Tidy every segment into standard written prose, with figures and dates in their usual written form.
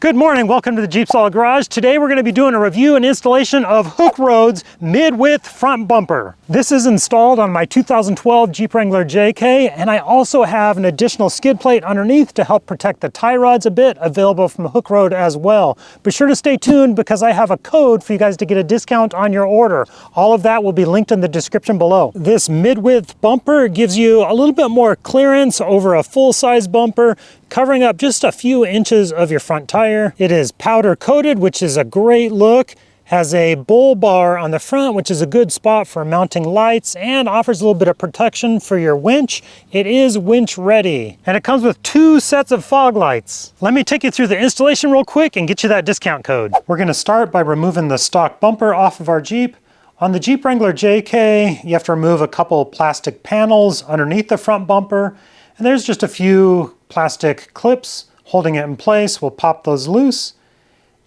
Good morning, welcome to the JeepSolid Garage. Today we're going to be doing a review and installation of Hookeroad's mid-width front bumper. This is installed on my 2012 Jeep Wrangler JK, and I also have an additional skid plate underneath to help protect the tie rods a bit, available from Hookeroad as well. Be sure to stay tuned because I have a code for you guys to get a discount on your order. All of that will be linked in the description below. This mid-width bumper gives you a little bit more clearance over a full-size bumper, covering up just a few inches of your front tire. It is powder coated, which is a great look. Has a bull bar on the front, which is a good spot for mounting lights and offers a little bit of protection for your winch. It is winch ready. And it comes with 2 sets of fog lights. Let me take you through the installation real quick and get you that discount code. We're gonna start by removing the stock bumper off of our Jeep. On the Jeep Wrangler JK, you have to remove a couple plastic panels underneath the front bumper. And there's just a few plastic clips holding it in place. We'll pop those loose.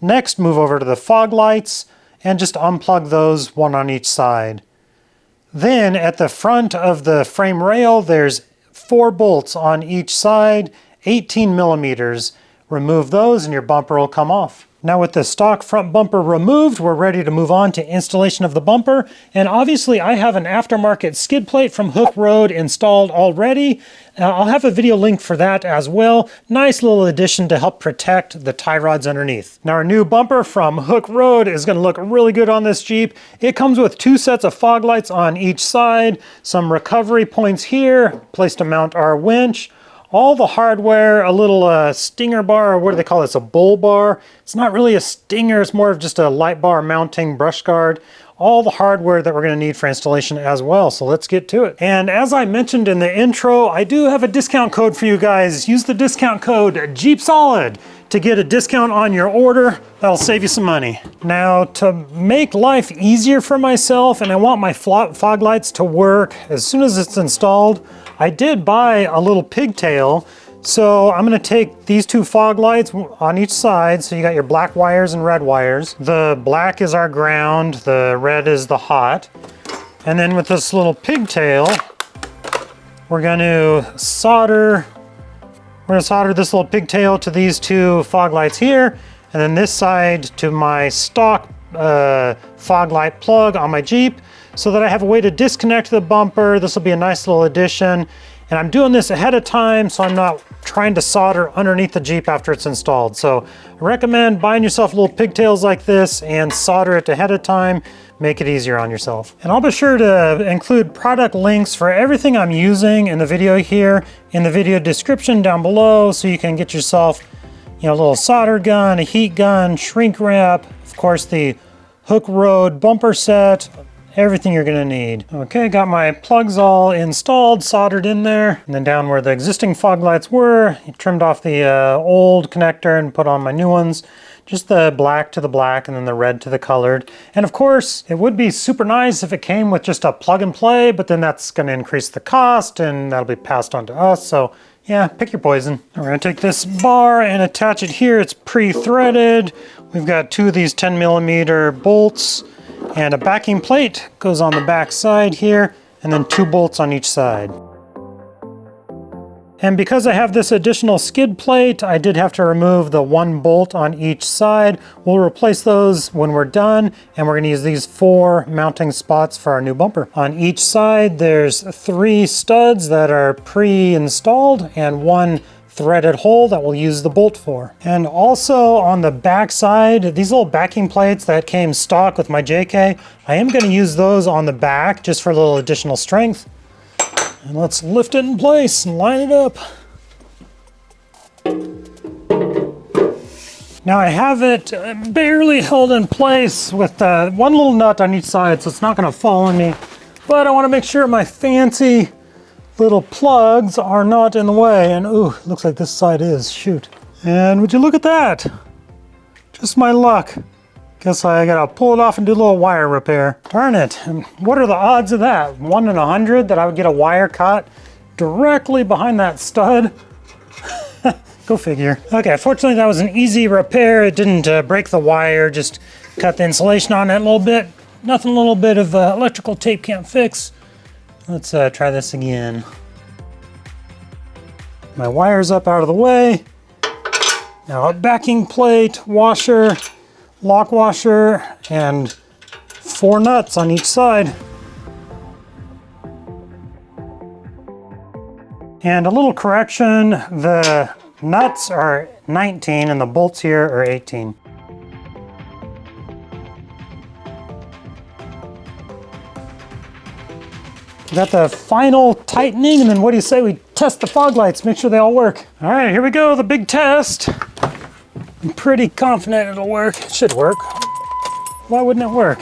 Next, move over to the fog lights and just unplug those, one on each side. Then at the front of the frame rail, there's 4 bolts on each side, 18 millimeters. Remove those and your bumper will come off. Now with the stock front bumper removed, we're ready to move on to installation of the bumper. And obviously I have an aftermarket skid plate from Hookeroad installed already. I'll have a video link for that as well. Nice little addition to help protect the tie rods underneath. Now our new bumper from Hookeroad is gonna look really good on this Jeep. It comes with 2 sets of fog lights on each side, some recovery points here, place to mount our winch. All the hardware, a little stinger bar, or what do they call this, a bull bar. It's not really a stinger, it's more of just a light bar mounting brush guard. All the hardware that we're gonna need for installation as well, so let's get to it. And as I mentioned in the intro, I do have a discount code for you guys. Use the discount code JeepSolid to get a discount on your order. That'll save you some money. Now, to make life easier for myself, and I want my fog lights to work as soon as it's installed, I did buy a little pigtail. So I'm gonna take these 2 fog lights on each side. So you got your black wires and red wires. The black is our ground, the red is the hot. And then with this little pigtail, we're gonna solder this little pigtail to these 2 fog lights here, and then this side to my stock fog light plug on my Jeep, so that I have a way to disconnect the bumper. This will be a nice little addition. And I'm doing this ahead of time, so I'm not trying to solder underneath the Jeep after it's installed. So I recommend buying yourself little pigtails like this and solder it ahead of time. Make it easier on yourself. And I'll be sure to include product links for everything I'm using in the video here in the video description down below, so you can get yourself, a little solder gun, a heat gun, shrink wrap, of course the Hookeroad bumper set, everything you're gonna need. Okay, got my plugs all installed, soldered in there, and then down where the existing fog lights were, trimmed off the old connector and put on my new ones. Just the black to the black and then the red to the colored. And of course, it would be super nice if it came with just a plug and play, but then that's gonna increase the cost and that'll be passed on to us. So yeah, pick your poison. We're gonna take this bar and attach it here. It's pre-threaded. We've got 2 of these 10 millimeter bolts, and a backing plate goes on the back side here, and then 2 bolts on each side. And because I have this additional skid plate, I did have to remove the 1 bolt on each side. We'll replace those when we're done, and we're gonna use these 4 mounting spots for our new bumper. On each side, there's 3 studs that are pre-installed and 1 threaded hole that we'll use the bolt for. And also on the back side, these little backing plates that came stock with my JK, I am gonna use those on the back just for a little additional strength. And let's lift it in place and line it up. Now I have it barely held in place with 1 little nut on each side, so it's not gonna fall on me. But I wanna make sure my fancy little plugs are not in the way, and ooh, looks like this side is, shoot. And would you look at that? Just my luck. Guess I gotta pull it off and do a little wire repair. Darn it, and what are the odds of that? 1 in 100 that I would get a wire caught directly behind that stud? Go figure. Okay, fortunately that was an easy repair. It didn't break the wire, just cut the insulation on it a little bit. Nothing a little bit of electrical tape can't fix. Let's try this again. My wire's up out of the way. Now a backing plate, washer, lock washer, and 4 nuts on each side. And a little correction, the nuts are 19 and the bolts here are 18. Got the final tightening, and then what do you say we test the fog lights, make sure they all work. All right, here we go, the big test. I'm pretty confident it'll work. It should work. Why wouldn't it work?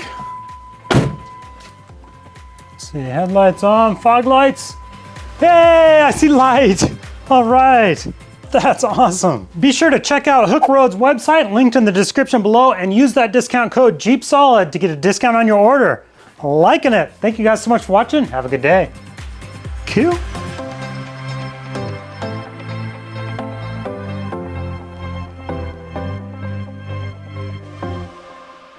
Let's see, headlights on, fog lights. Hey, I see light. All right, that's awesome. Be sure to check out Hookeroad's website, linked in the description below, and use that discount code JeepSolid to get a discount on your order. Liking it. Thank you guys so much for watching. Have a good day. Cool.